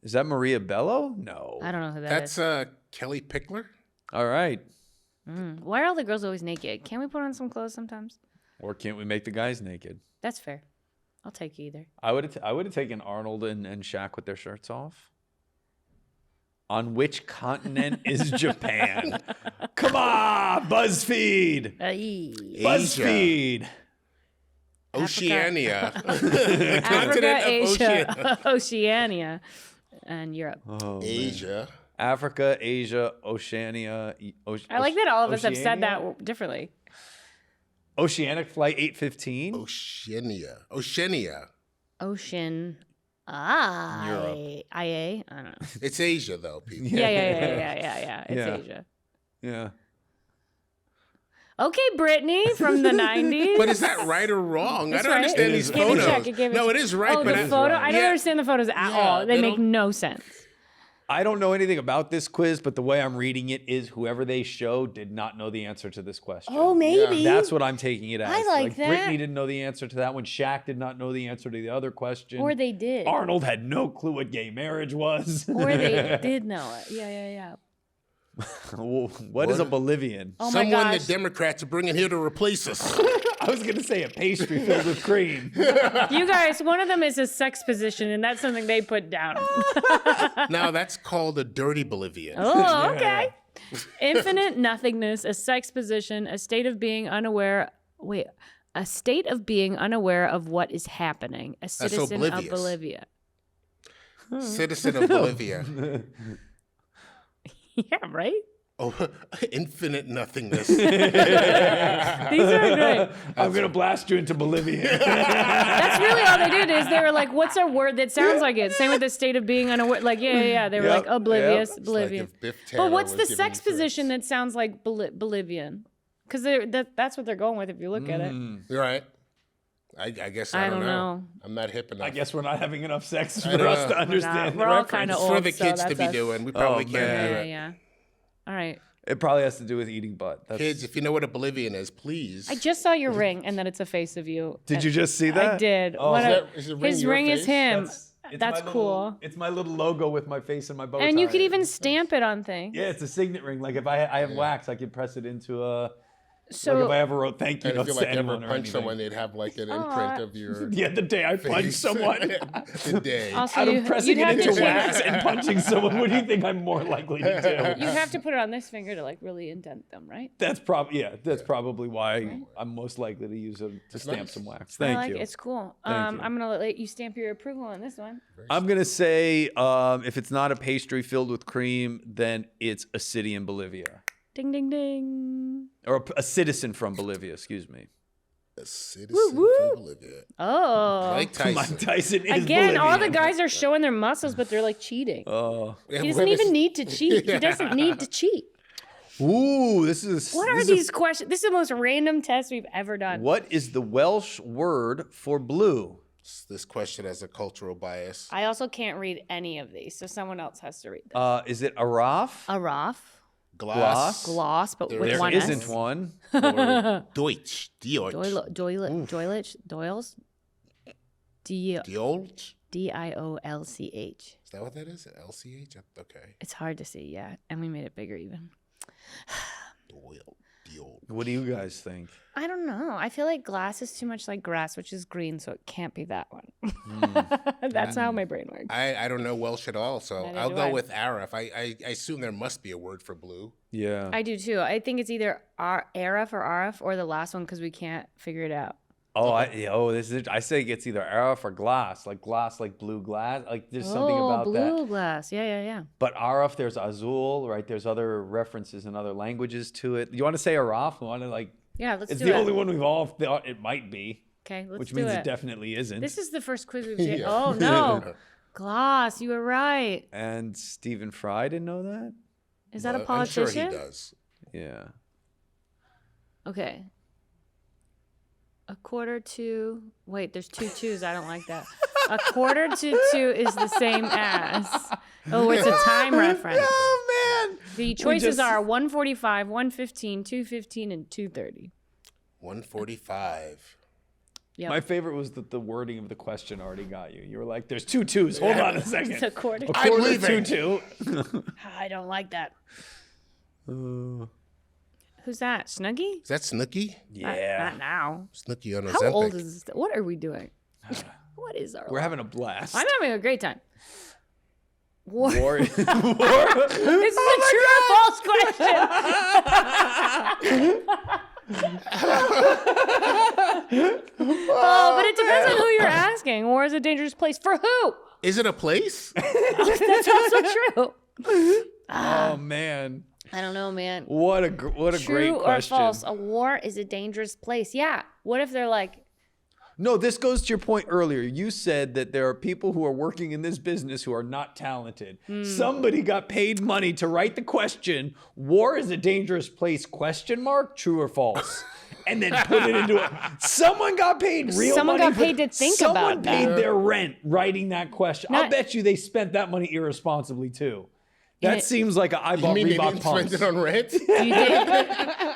Is that Maria Bello? No. I don't know who that That's is. Kelly Pickler. All right. Why are all the girls always naked? Can't we put on some clothes sometimes? Or can't we make the guys naked? That's fair. I'll take either. I would have taken Arnold and Shaq with their shirts off. On which continent is Japan? Come on, BuzzFeed. BuzzFeed. Oceania. Africa, Continent of Asia, Oceania, and Europe. Oh, man. Asia. Africa, Asia, Oceania. I like that all of us have said Oceania? that differently. Oceanic Flight 815. Oceania. Ocean. Europe. IA. I don't know. It's Asia, though, people. Yeah. It's Yeah. Asia. Yeah. Okay, Brittany from the 90s. But is that right or wrong? That's I don't right. understand It these is Give me a photos. check, give me No, a it check. is right, Oh, but the photo? I don't Yeah. understand the photos at Yeah, all. They they make don't- no sense. I don't know anything about this quiz, but the way I'm reading it is whoever they show did not know the answer to this question. Oh, maybe. That's what I'm taking it as. I like that. Brittany didn't know the answer to that one. Shaq did not know the answer to the other question. Or they did. Arnold had no clue what gay marriage was. Or they did know it. Yeah. What is a Bolivian? Oh my Someone gosh. the Democrats are bringing here to replace us. I was going to say a pastry filled with cream. You guys, one of them is a sex position, and that's something they put down. Now, that's called a dirty Bolivian. Oh, okay. Infinite nothingness, a sex position, a state of being unaware. Wait, a state of being unaware of what is happening. A so citizen of oblivious. Bolivia. Citizen of Bolivia. Yeah, right? Oh, infinite nothingness. These are great. I'm gonna blast you into Bolivia. That's really all they did is they were like, what's a word that sounds like it? Same with the state of being unaware. Like, yeah. They were Yep, like oblivious, yep. Bolivian. Like if Biff Tannen But what's the was sex giving position threats. that sounds like Bolivian? Because that's what they're going with if you look at it. You're right. I guess I don't know. I'm not hip enough. I guess we're not having enough sex I for us know. to We're understand. not. We're all kind of It's old. for the so kids to that's be us. doing. We probably Oh, can't man. do Yeah, it. yeah. All right. It probably has to do with eating butt. That's... Kids, if you know what a Bolivian is, please. I just saw your ring and that it's a face of you. Did you just see that? I did. Oh, What is a- the ring his your ring is face? him. It's That's my little- cool. It's my little logo with my face and my bow tie. And you could even stamp it on things. Yeah, it's a signet ring. Like if I have wax, I could press it into a. So like if I ever wrote thank you And if you notes like to ever anyone or punch anything. someone, they'd have like an imprint of your Yeah, the day I punched face. someone. The day. also, Out of pressing you'd it have into to wax and punching someone, what do you think I'm more likely to do? you have to put it on this finger to like really indent them, right? That's probably probably why I'm most likely to use it to stamp nice. some wax. I Thank like you. it. It's cool. Thank you. I'm gonna let you stamp your approval on this one. I'm gonna say if it's not a pastry filled with cream, then it's a city in Bolivia, Ding ding ding. or a citizen from Bolivia. Excuse me. A citizen woo. from Bolivia. Oh. Mike Tyson. Mike Tyson is Again, all the Bolivian. guys are showing their muscles, but they're like cheating. Oh. Yeah, He doesn't when even is- need to cheat. He doesn't need to cheat. Ooh, this is. What are this is a- these questions? This is the most random test we've ever done. What is the Welsh word for blue? This question has a cultural bias. I also can't read any of these, so someone else has to read them. Is it araf? Araf, Glass. gloss, but with There one isn't S. one. Or Deutsch. Deutsch. Doilch, Deutsch? Diolch. Is that what that is? LCH? Okay. It's hard to see, yeah, and we made it bigger even. Deutsch. What do you guys think? I don't know. I feel like glass is too much like grass, which is green, so it can't be that one. That's how my brain works. I don't know Welsh at all, so Neither I'll do go I. with Arif. I assume there must be a word for blue. Yeah. I do too. I think it's either Araf or Arif or the last one because we can't figure it out. This is. I say it's either araf or glass, like blue glass. Like there's something about blue that. glass. Yeah. But araf, there's azul, right? There's other references in other languages to it. You want to say araf? You want to like? Yeah, let's It's do the it. only one we've all thought it might be, Okay, let's which do means it. it definitely isn't. This is the first quiz we've done. Yeah. Oh no, glass. You were right. And Stephen Fry didn't know that. Is that a I'm politician? sure he does. Yeah. Okay. A quarter to. Wait, there's two twos. I don't like that. A quarter to two is the same as. Oh, it's a time reference. Oh man. The choices just- are 1:45, 1:15, 2:15, and 2:30. 145. Yep. My favorite was that the wording of the question already got you. You were like, "There's two twos. Hold on a second. It's a quarter. A I'm quarter leaving. two. I don't like that. Uh, Who's that? Snuggie? Is that Snooki? yeah. Not now. Snooki on How Ozempic. old is this? What are we doing? What is our We're life? having a blast. I'm having a great time. War. War. This is a true or false question. But it depends on who you're asking. War is a dangerous place for who? Is it a place? That's also true. Oh man. I don't know, man. What a great True or question. false? A war is a dangerous place. Yeah. What if they're like, No, this goes to your point earlier. You said that there are people who are working in this business who are not talented. Somebody got paid money to write the question, "War is a dangerous place?" ? True or false? And then put it into it. Someone got paid real Someone money. got paid to think Someone about paid that. their rent writing that question. I'll Not- bet you they spent that money irresponsibly too. That it- seems like I You bought mean they Reebok didn't pumps. spend it on rent? you did?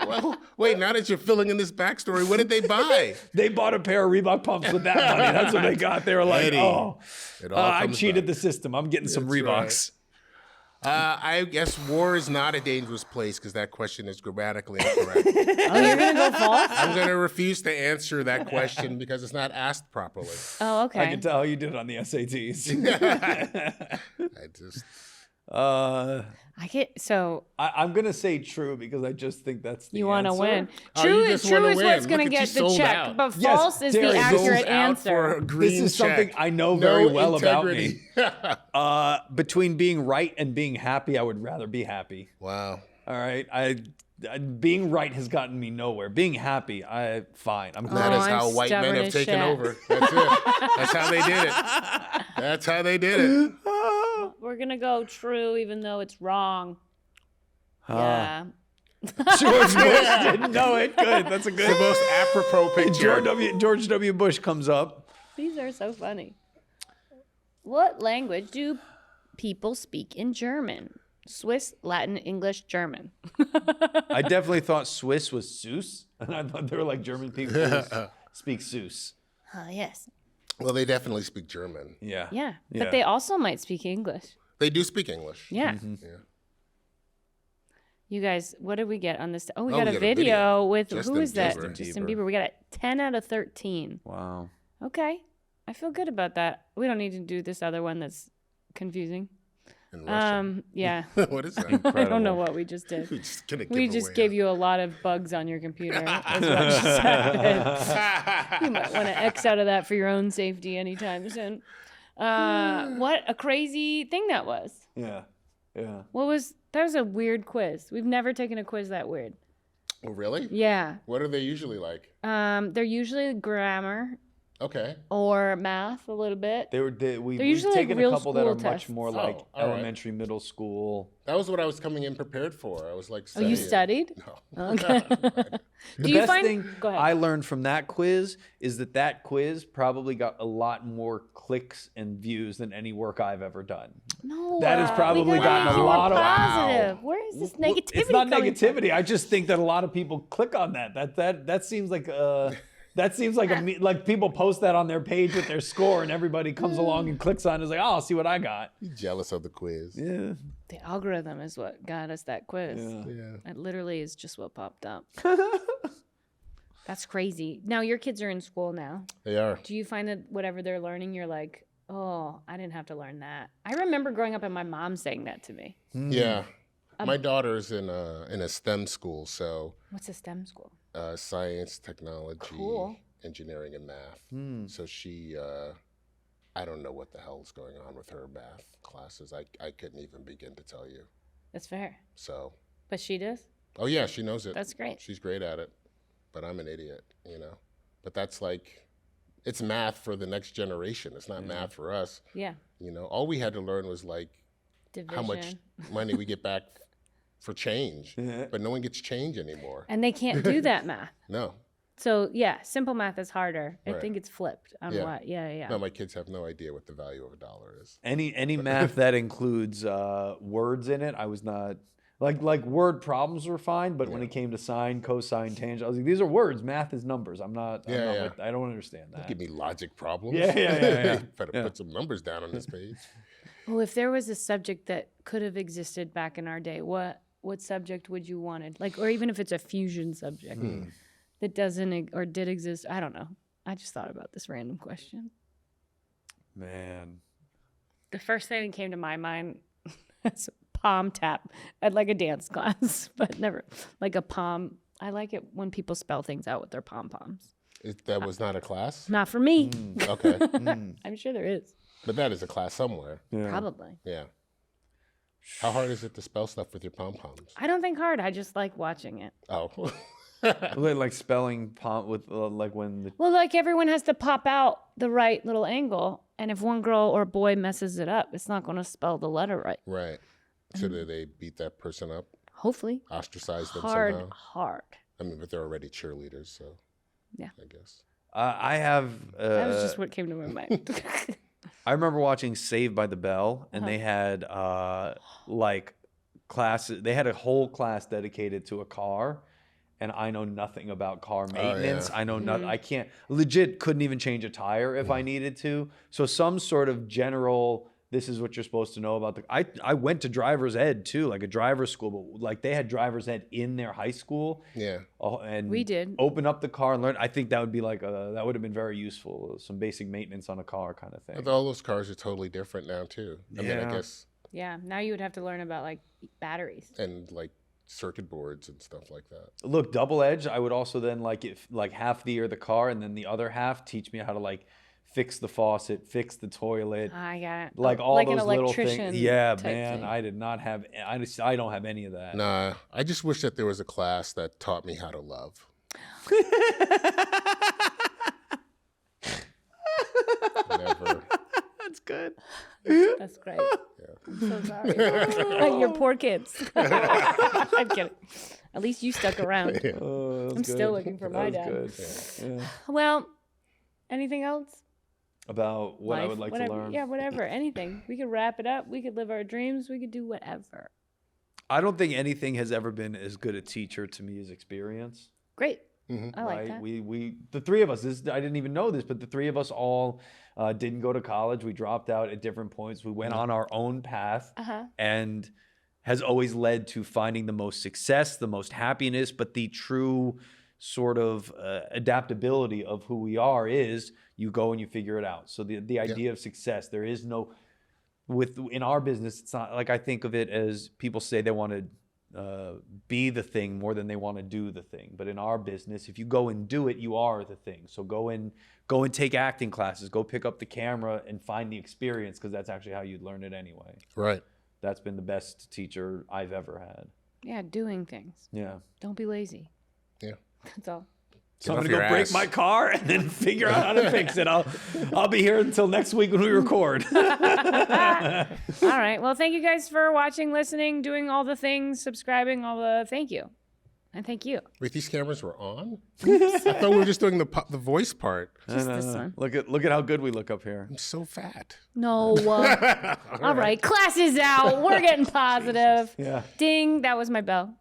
Well, wait, now that you're filling in this backstory, what did they buy? They bought a pair of Reebok pumps with that money. That's what they got. They were like, Eddie, "Oh, it all I comes cheated back. the system. I'm getting some That's Reeboks." I guess war is not a dangerous place because that question is grammatically incorrect. Oh, you're going to go false? I'm going to refuse to answer that question because it's not asked properly. Oh, okay. I can tell how you did it on the SATs. I just I'm gonna say true because I just think that's the You want to answer. win. Oh, True, you just true wanna is what's win. going to Look at get you the sold check, out. but Yes, false is the Darien, Sold accurate out for a answer. green This is something check. I know No very well about integrity. me. Between being right and being happy, I would rather be happy. Wow. All right. Being right has gotten me nowhere. Being happy, fine. I'm That glad. is I'm how white men stubborn have as taken shit. over. That's it. That's how they did it. That's how they did it. We're gonna go true, even though it's wrong. Yeah. George Bush didn't know it. Good. That's a The good. most apropos picture. George W. Bush comes up. These are so funny. What language do people speak in German? Swiss, Latin, English, German. I definitely thought Swiss was Seuss, and I thought they were like German people who speak Seuss. Yes. Well, they definitely speak German. Yeah. Yeah. But they also might speak English. They do speak English. Yeah. Yeah. You guys, what did we get on this? Oh, we Oh, got we a got a video video. with, Justin who is that? Bieber. Justin Bieber. We got a 10 out of 13. Wow. Okay. I feel good about that. We don't need to do this other one that's confusing. In Russia. Yeah. What is that? I don't know what we just did. We're just gonna We give just away gave you a lot of bugs on your computer. That's what just happened. You might want to X out of that for your own safety anytime soon. What a crazy thing that was. Yeah. Yeah. That was a weird quiz. We've never taken a quiz that weird. Oh, really? Yeah. What are they usually like? They're usually grammar Okay. or math a little bit. We've usually, like, taken real a couple that school are much tests. more Oh, like all right. elementary, middle school. That was what I was coming in prepared for. I was like, Oh, you studying. studied? No. Okay. The Do you best find? thing Go ahead. I learned from that quiz is that quiz probably got a lot more clicks and views than any work I've ever done. No. That has we probably gotta gotten make a you lot more of- positive. Where is this Well, negativity? It's not coming from? negativity. I just think that a lot of people click on that. That seems like like people post that on their page with their score, and everybody comes along and clicks on it. It's like, oh, I'll see what I got. You jealous of the quiz? Yeah. The algorithm is what got us that quiz. Yeah. It literally is just what popped up. That's crazy. Now your kids are in school now. They are. Do you find that whatever they're learning, you're like, oh, I didn't have to learn that? I remember growing up and my mom saying that to me. Yeah. My daughter's in a STEM school, so What's a STEM school? science, technology, Cool. engineering, and math. So she, I don't know what the hell's going on with her math classes. I couldn't even begin to tell you. That's fair. So, But she does? oh yeah, she knows it. That's great. She's great at it, but I'm an idiot, you know. But that's like, it's math for the next generation. It's not math for us. Yeah. You know, all we had to learn was like Division. how much money we get back for change, but no one gets change anymore. And they can't do that math. No, So yeah, simple math is harder. I Right. think it's flipped on Yeah. what? Yeah. no, my kids have no idea what the value of a dollar is. Any math that includes words in it, I was not like word problems were fine, but when it came to sine, cosine, tangent, I was like, these are words. Math is numbers. I'm not I don't understand that. Give me logic problems. Yeah. Better put some numbers down on this page. Well, if there was a subject that could have existed back in our day, what subject would you wanted? Like, or even if it's a fusion subject that doesn't or did exist, I don't know. I just thought about this random question. Man. The first thing that came to my mind is palm tap at like a dance class, but never like a palm. I like it when people spell things out with their pom-poms. That was not a class? Not for me. Okay. I'm sure there is. But that is a class somewhere. Probably. Yeah. How hard is it to spell stuff with your pom-poms? I don't think hard. I just like watching it. Oh. Like spelling pom with like when the Well, like everyone has to pop out the right little angle. And if one girl or boy messes it up, it's not going to spell the letter right. Right. So do they beat that person up? Hopefully. Ostracize them Hard, somehow? hard. I mean, but they're already cheerleaders, so Yeah. I guess. I have That was just what came to my mind. I remember watching Saved by the Bell, and they had like classes. They had a whole class dedicated to a car, and I know nothing about car maintenance. yeah. I know not. I can't legit couldn't even change a tire if I needed to. So some sort of general. This is what you're supposed to know about the. I went to driver's ed too, like a driver's school, but like they had driver's ed in their high school. Yeah. And We did. open up the car and learn. I think that would be like that would have been very useful. Some basic maintenance on a car kind of thing. But all those cars are totally different now too. I mean, I Yeah. guess, Yeah. Now you would have to learn about like batteries. and like circuit boards and stuff like that. Look, double edge. I would also then like if like half the year the car and then the other half teach me how to like fix the faucet, fix the toilet, I got it. like all like those an little things. electrician Yeah, type man, thing. I did not have. I don't have any of that. Nah, I just wish that there was a class that taught me how to love. Never. That's good. That's great. I'm so sorry. Your poor kids. I'm kidding. At least you stuck around. Oh, I'm still looking for my dad. Good. Yeah. Well, anything else? About what I Life, would like whatever. to learn. Yeah, whatever. Anything. We could wrap it up. We could live our dreams. We could do whatever. I don't think anything has ever been as good a teacher to me as experience. Great. Mhm. I like Right? that. We the three of us. I didn't even know this, but the three of us all didn't go to college. We dropped out at different points. We went on our own path, Uh-huh. and has always led to finding the most success, the most happiness, but the true sort of adaptability of who we are is you go and you figure it out. So the idea of success, there is no, in our business, it's not like, I think of it as people say they want to be the thing more than they want to do the thing. But in our business, if you go and do it, you are the thing. So go and take acting classes, go pick up the camera and find the experience, because that's actually how you'd learn it anyway. Right. That's been the best teacher I've ever had. Yeah, doing things. Yeah. Don't be lazy. Yeah. That's all. So I'm off gonna your go break ass. my car and then figure out how to fix it. I'll be here until next week when we record. All right. Well, thank you guys for watching, listening, doing all the things, subscribing, all the thank you. And thank you. Wait, these cameras were on? I thought we were just doing the voice part. Just this one. Look at how good we look up here. I'm so fat. No. All right. Class is out. We're getting positive. Yeah. Ding. That was my bell.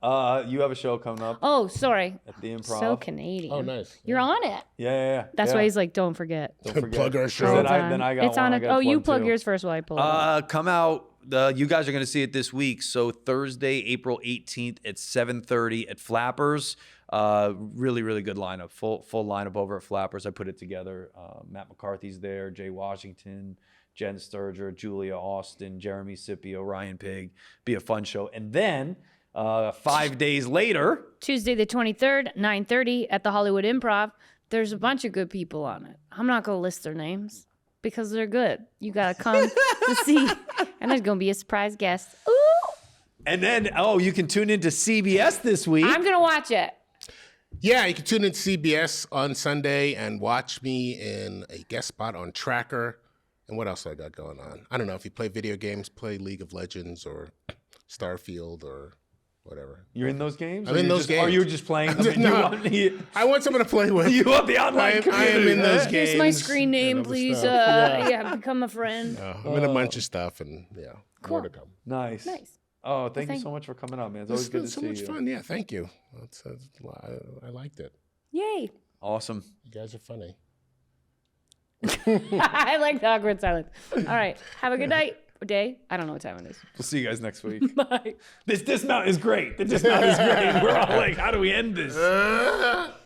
You have a show coming up Oh, sorry. at the Improv. So Canadian. Oh, nice. You're on it. Yeah. That's yeah. why he's like, don't forget. Don't forget. Plug our show. Then Hold on. I got it's one on I it. gotta Oh, you plug plug too. yours first while I pull it up. Come out. You guys are going to see it this week. So Thursday, April 18th at 7:30 at Flappers. Really, really good lineup. Full lineup over at Flappers. I put it together. Matt McCarthy's there. Jay Washington, Jen Sturger, Julia Austin, Jeremy Scipio, Ryan Pig. Be a fun show. And then 5 days later, Tuesday the 23rd, 9:30 at the Hollywood Improv. There's a bunch of good people on it. I'm not going to list their names because they're good. You got to come to see. And there's going to be a surprise guest. Ooh! and then you can tune into CBS this week. I'm going to watch it. Yeah, you can tune in to CBS on Sunday and watch me in a guest spot on Tracker. And what else I got going on? I don't know. If you play video games, play League of Legends or Starfield or whatever. You're in those games? I'm Or in you're those just- Or games. you're just playing? No. I want someone to play with. You want the online I am community, in those huh? games. Here's my screen name, and other please. stuff. Yeah, become a friend. I'm in a bunch of stuff, and yeah, more to come. Nice. Nice. Oh, thank you so much for coming on, man. It's always good to so see much you. fun. Yeah, thank you. I liked it. Yay. Awesome. You guys are funny. I like the awkward silence. All right. Have a good night or day. I don't know what time it is. We'll see you guys next week. Bye. This dismount is great. The dismount is great. We're all like, how do we end this?